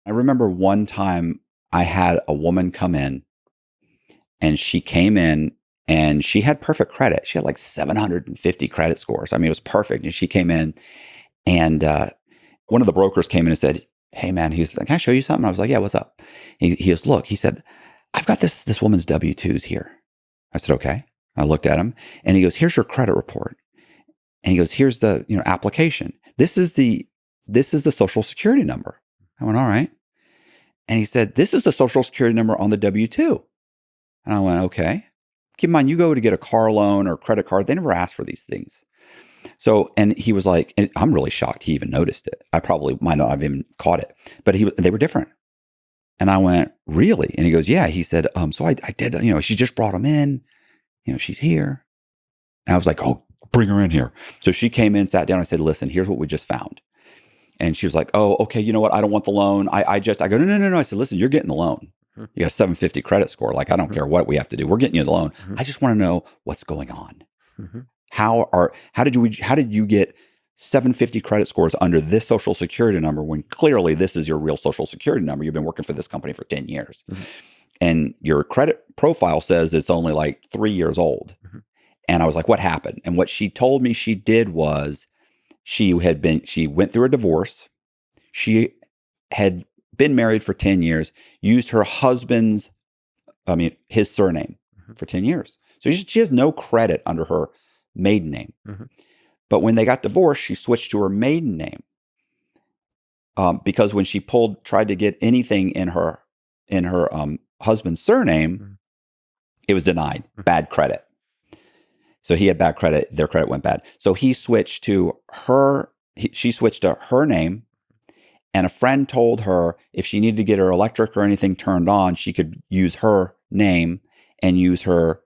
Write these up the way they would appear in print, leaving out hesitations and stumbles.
I remember one time I had a woman come in, and she came in and she had perfect credit. She had like 750 credit scores. I mean, it was perfect. And she came in, and one of the brokers came in and said, "Hey man," he's like, "Can I show you something?" I was like, "Yeah, what's up?" He goes, "Look," he said, "I've got this woman's W-2s here." I said, "Okay." I looked at him, and he goes, "Here's your credit report." And he goes, "Here's the, application. This is the social security number." I went, "All right." And he said, "This is the social security number on the W-2." And I went, "Okay." Keep in mind, you go to get a car loan or credit card, they never ask for these things. So, and he was like, and I'm really shocked he even noticed it. I probably might not have even caught it, but they were different. And I went, "Really?" And he goes, "Yeah." He said, "So I did, she just brought him in, she's here." And I was like, "Oh, bring her in here." So she came in, sat down. I said, "Listen, here's what we just found." And she was like, "Oh, okay. You know what? I don't want the loan. I go, no, no, no, no." I said, "Listen, you're getting the loan. You got a 750 credit score. Like, I don't care what we have to do. We're getting you the loan. I just want to know what's going on. How did you get 750 credit scores under this social security number when clearly this is your real social security number? You've been working for this company for 10 years. And your credit profile says it's only like 3 years old." And I was like, "What happened?" And what she told me she did was she went through a divorce. She had been married for 10 years, used his surname for 10 years. So she has no credit under her maiden name. But when they got divorced, she switched to her maiden name, because when she tried to get anything in her husband's surname, it was denied. Bad credit. So he had bad credit. Their credit went bad. So she switched to her name. And a friend told her if she needed to get her electric or anything turned on, she could use her name and use her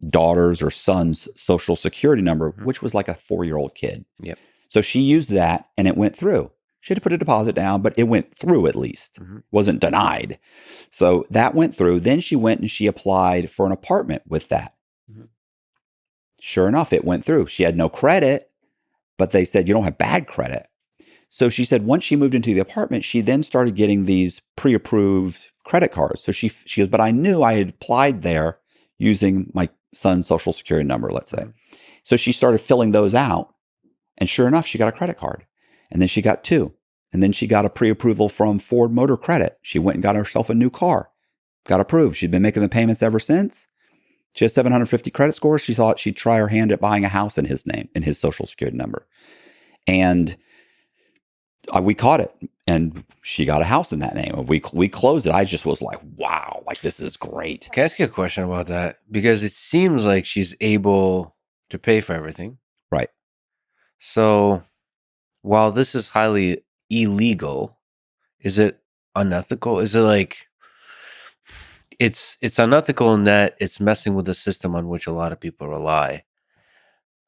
daughter's or son's social security number, which was like a 4-year-old kid. Yep. So she used that and it went through. She had to put a deposit down, but it went through at least. Wasn't denied. So that went through. Then she went and she applied for an apartment with that. Sure enough, it went through. She had no credit, but they said, "You don't have bad credit." So she said once she moved into the apartment, she then started getting these pre-approved credit cards. So she goes, "But I knew I had applied there using my son's social security number, let's say." So she started filling those out. And sure enough, she got a credit card. And then she got two. And then she got a pre-approval from Ford Motor Credit. She went and got herself a new car. Got approved. She's been making the payments ever since. She has 750 credit scores. She thought she'd try her hand at buying a house in his name, in his social security number. And we caught it, and she got a house in that name. We closed it. I just was like, wow, like this is great. Can I ask you a question about that? Because it seems like she's able to pay for everything. Right. So while this is highly illegal, is it unethical? Is it like it's unethical in that it's messing with the system on which a lot of people rely.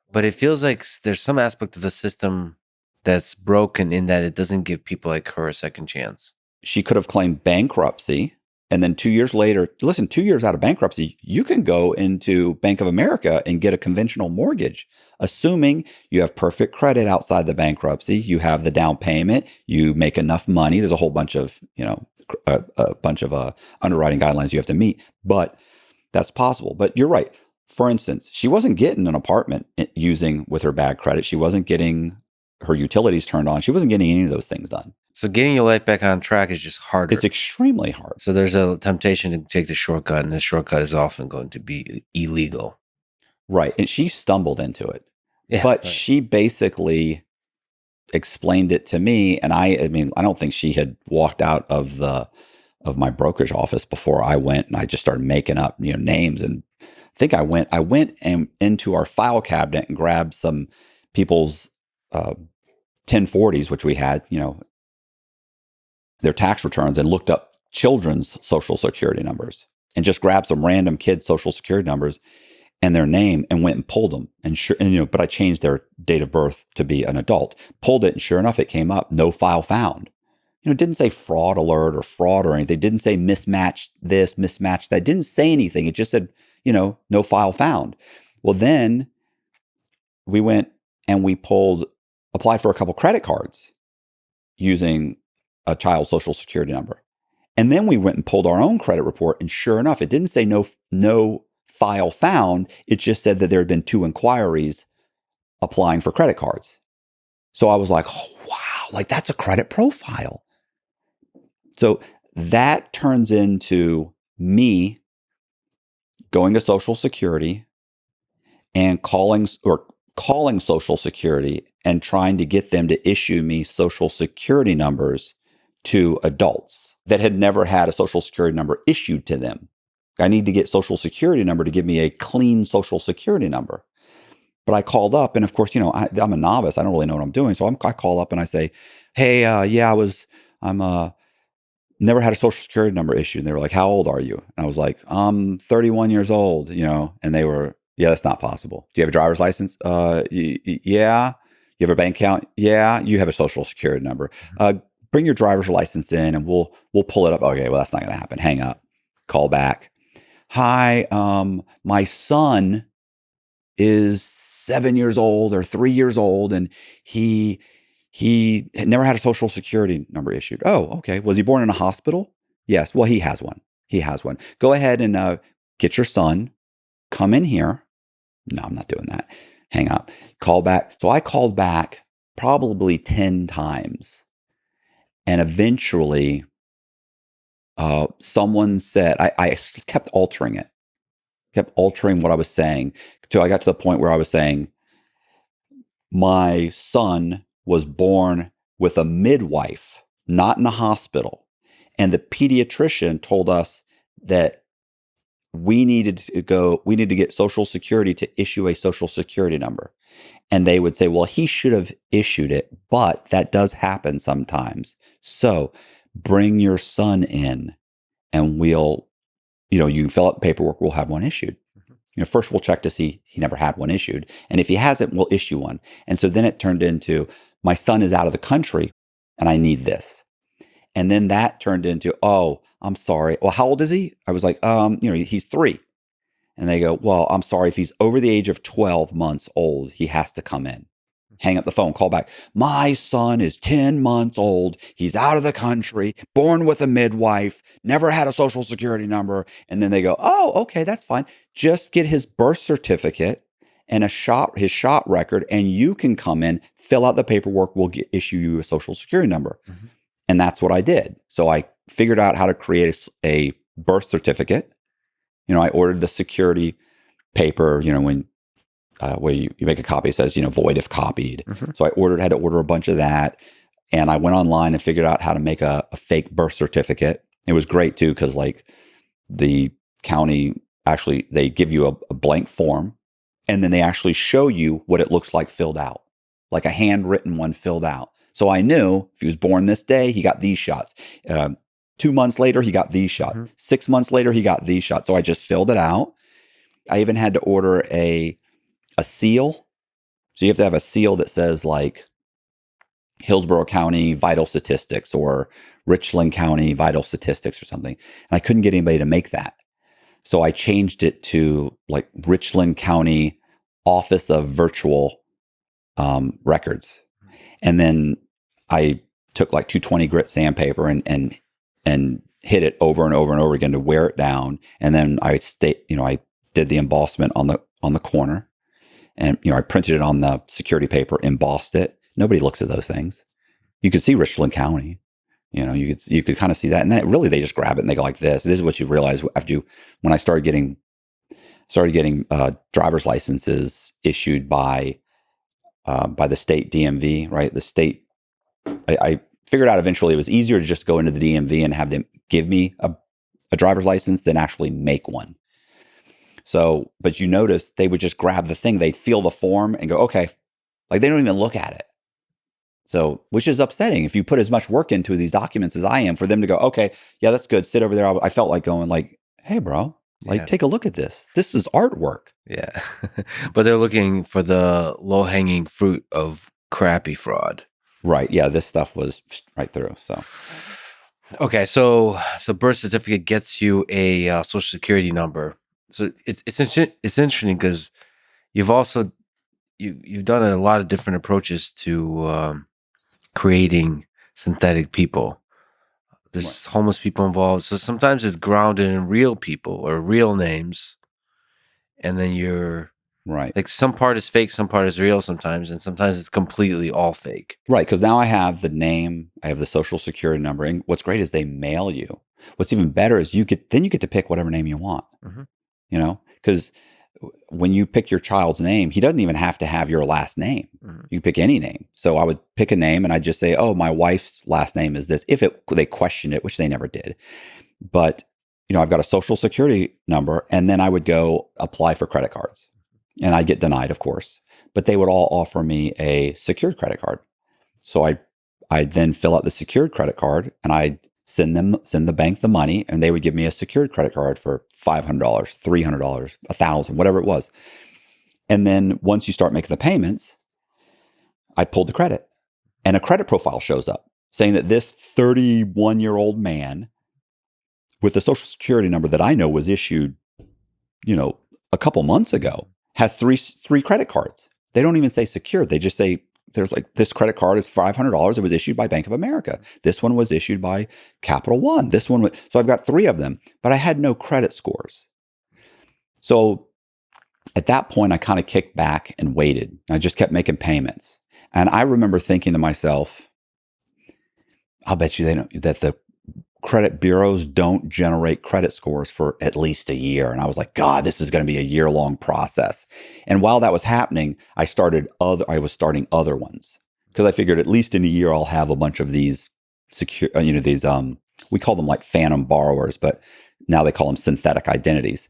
But it feels like there's some aspect of the system that's broken in that it doesn't give people like her a second chance. She could have claimed bankruptcy. And then 2 years later, listen, 2 years out of bankruptcy, you can go into Bank of America and get a conventional mortgage, assuming you have perfect credit outside the bankruptcy. You have the down payment. You make enough money. There's a whole bunch of, a bunch of underwriting guidelines you have to meet, but that's possible. But you're right. For instance, she wasn't getting an apartment using with her bad credit. She wasn't getting her utilities turned on. She wasn't getting any of those things done. So getting your life back on track is just harder. It's extremely hard. So there's a temptation to take the shortcut, and the shortcut is often going to be illegal. Right. And she stumbled into it. Yeah, but right. She basically explained it to me. And I mean, I don't think she had walked out of my brokerage office before I went, and I just started making up, names. And I think I went and into our file cabinet and grabbed some people's 1040s, which we had, their tax returns, and looked up children's social security numbers and just grabbed some random kids' social security numbers and their name and went and pulled them. But I changed their date of birth to be an adult, pulled it. And sure enough, it came up, no file found. It didn't say fraud alert or fraud or anything. It didn't say mismatched this, mismatched that. It didn't say anything. It just said, no file found. Well, then we went and we applied for a couple credit cards using a child's social security number. And then we went and pulled our own credit report, and sure enough, it didn't say no file found. It just said that there had been 2 inquiries applying for credit cards. So I was like, oh, wow, like that's a credit profile. So that turns into me going to Social Security and calling Social Security and trying to get them to issue me Social Security numbers to adults that had never had a Social Security number issued to them. I need to get Social Security number to give me a clean Social Security number. But I called up, and of course, I'm a novice. I don't really know what I'm doing. So I call up and I say, hey, I'm never had a Social Security number issued. And they were like, how old are you? And I was like, I'm 31 years old, and they were, yeah, that's not possible. Do you have a driver's license? Yeah. You have a bank account? Yeah. You have a Social Security number. Bring your driver's license in and we'll pull it up. Okay, well, that's not going to happen. Hang up. Call back. Hi, my son is 7 years old or 3 years old, and he had never had a Social Security number issued. Oh, okay. Was he born in a hospital? Yes. Well, he has one. Go ahead and get your son. Come in here. No, I'm not doing that. Hang up. Call back. So I called back probably 10 times. And eventually, someone said, I kept altering it, kept altering what I was saying. Till I got to the point where I was saying, my son was born with a midwife, not in a hospital. And the pediatrician told us that we needed to get Social Security to issue a Social Security number. And they would say, well, he should have issued it, but that does happen sometimes. So bring your son in and you can fill out the paperwork. We'll have one issued. First we'll check to see he never had one issued. And if he hasn't, we'll issue one. And so then it turned into, my son is out of the country and I need this. And then that turned into, oh, I'm sorry. Well, how old is he? I was like, he's 3. And they go, well, I'm sorry, if he's over the age of 12 months old, he has to come in. Hang up the phone, call back. My son is 10 months old. He's out of the country, born with a midwife, never had a Social Security number. And then they go, oh, okay, that's fine. Just get his birth certificate and his shot record, and you can come in, fill out the paperwork. We'll issue you a Social Security number. Mm-hmm. And that's what I did. So I figured out how to create a birth certificate. I ordered the security paper, when where you make a copy, it says, void if copied. Mm-hmm. So I had to order a bunch of that. And I went online and figured out how to make a fake birth certificate. It was great too, because like the county, actually, they give you a blank form, and then they actually show you what it looks like filled out, like a handwritten one filled out. So I knew if he was born this day, he got these shots. 2 months later, he got these shots. Mm-hmm. 6 months later, he got these shots. So I just filled it out. I even had to order a seal. So you have to have a seal that says like Hillsborough County Vital Statistics or Richland County Vital Statistics or something. And I couldn't get anybody to make that. So I changed it to like Richland County Office of Virtual Records. And then I took like 220 grit sandpaper and hit it over and over and over again to wear it down. And then I did the embossment on the corner, and I printed it on the security paper, embossed it. Nobody looks at those things. You could see Richland County. You could kind of see that, and really they just grab it and they go like this. This is what you realize when I started getting driver's licenses issued by the state DMV, right? The state. I figured out eventually it was easier to just go into the DMV and have them give me a driver's license than actually make one. So, but you notice they would just grab the thing, they'd feel the form and go, okay. Like they don't even look at it. So, which is upsetting if you put as much work into these documents as I am, for them to go, okay, yeah, that's good. Sit over there. I felt like going like, hey, bro, like take a look at this. This is artwork. Yeah. But they're looking for the low-hanging fruit of crappy fraud. Right. Yeah. This stuff was right through. So, okay. So birth certificate gets you a Social Security number. So it's interesting because you've done a lot of different approaches to creating synthetic people. Right. There's homeless people involved. So sometimes it's grounded in real people or real names. And then you're Right. like, some part is fake, some part is real sometimes. And sometimes it's completely all fake. Right. Because now I have the name, I have the social security number. And what's great is they mail you. What's even better is you get to pick whatever name you want, Mm-hmm. because when you pick your child's name, he doesn't even have to have your last name. Mm-hmm. You pick any name. So I would pick a name and I'd just say, oh, my wife's last name is this. If they questioned it, which they never did. But, I've got a social security number, and then I would go apply for credit cards. And I'd get denied, of course. But they would all offer me a secured credit card. So I'd then fill out the secured credit card and I'd send the bank the money, and they would give me a secured credit card for $500, $300, $1,000, whatever it was. And then once you start making the payments, I pulled the credit, and a credit profile shows up saying that this 31-year-old man with a social security number that I know was issued, a couple months ago, has three credit cards. They don't even say secured. They just say there's like, this credit card is $500. It was issued by Bank of America. This one was issued by Capital One. This one was, so I've got three of them, but I had no credit scores. So at that point, I kind of kicked back and waited. I just kept making payments. And I remember thinking to myself, I'll bet you that the credit bureaus don't generate credit scores for at least a year. And I was like, God, this is going to be a year-long process. And while that was happening, I was starting other ones, because I figured at least in a year I'll have a bunch of these we call them like phantom borrowers, but now they call them synthetic identities.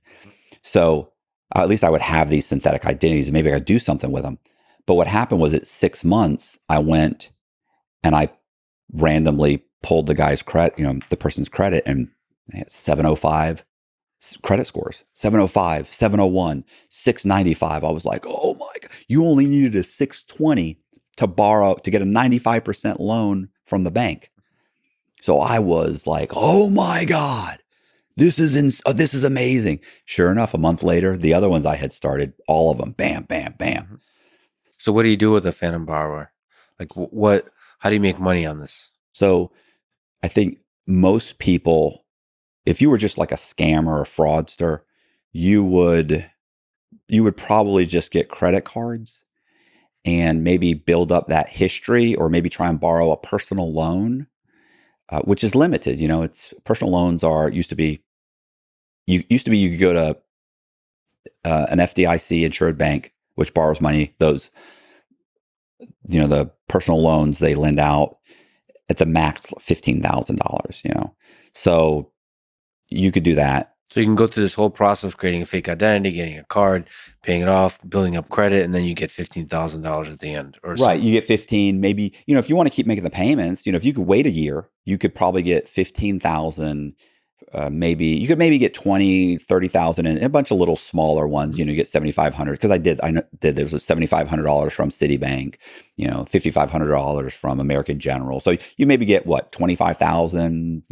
So at least I would have these synthetic identities, and maybe I could do something with them. But what happened was, at 6 months, I went and I randomly pulled the guy's credit, the person's credit, and they had 705 credit scores, 705, 701, 695. I was like, oh my God, you only needed a 620 to get a 95% loan from the bank. So I was like, oh my God, this is amazing. Sure enough, a month later, the other ones I had started, all of them, bam, bam, bam. Mm-hmm. So what do you do with a phantom borrower? Like, how do you make money on this? So I think most people, if you were just like a scammer or a fraudster, you would probably just get credit cards and maybe build up that history, or maybe try and borrow a personal loan, which is limited. It's personal loans used to be you could go to an FDIC insured bank, which borrows money. Those, the personal loans they lend out at the max $15,000. So you could do that. So you can go through this whole process of creating a fake identity, getting a card, paying it off, building up credit, and then you get $15,000 at the end. Or Right. something. You get 15, maybe, if you want to keep making the payments, if you could wait a year, you could probably get 15,000. Maybe you could get 20, 30,000, and a bunch of little smaller ones. You get 7,500, because I did there was $7,500 from Citibank, $5,500 from American General. So you maybe get what, 25,000,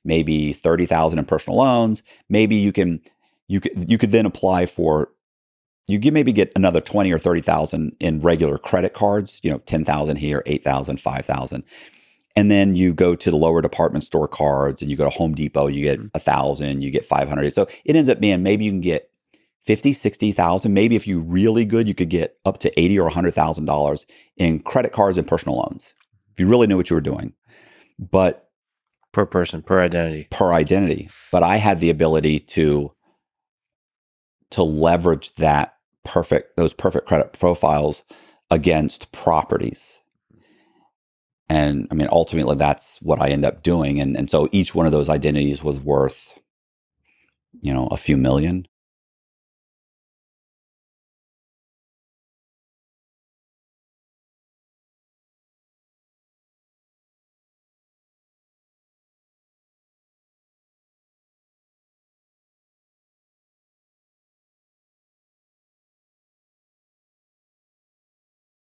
maybe 30,000 in personal loans. Maybe you could then apply for, maybe get another 20 or 30,000 in regular credit cards, 10,000 here, 8,000, 5,000. And then you go to the lower department store cards, and you go to Home Depot, you get 1,000, you get 500. So it ends up being, maybe you can get 50, 60,000. Maybe if you're really good, you could get up to 80 or $100,000 in credit cards and personal loans, if you really knew what you were doing. But per person, per identity. But I had the ability to leverage those perfect credit profiles against properties. And I mean, ultimately, that's what I end up doing. And so each one of those identities was worth, a few million.